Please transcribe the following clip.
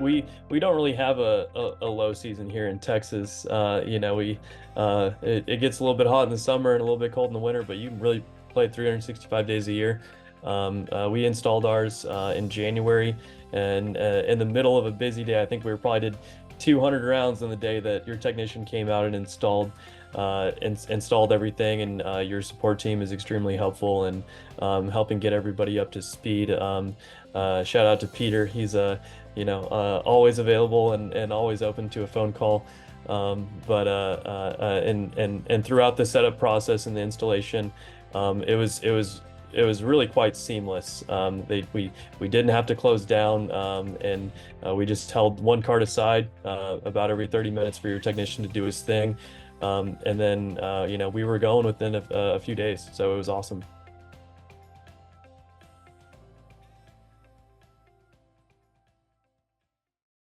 we don't really have a low season here in Texas. It gets a little bit hot in the summer and a little bit cold in the winter, but you can really play 365 days a year. We installed ours in January, and in the middle of a busy day, I think we probably did 200 rounds on the day that your technician came out and installed everything. And your support team is extremely helpful in helping get everybody up to speed. Shout out to Peter. He's always available and always open to a phone call. And throughout the setup process and the installation, it was really quite seamless. We didn't have to close down, and we just held one cart aside about every 30 minutes for your technician to do his thing, and then we were going within a few days, so it was awesome.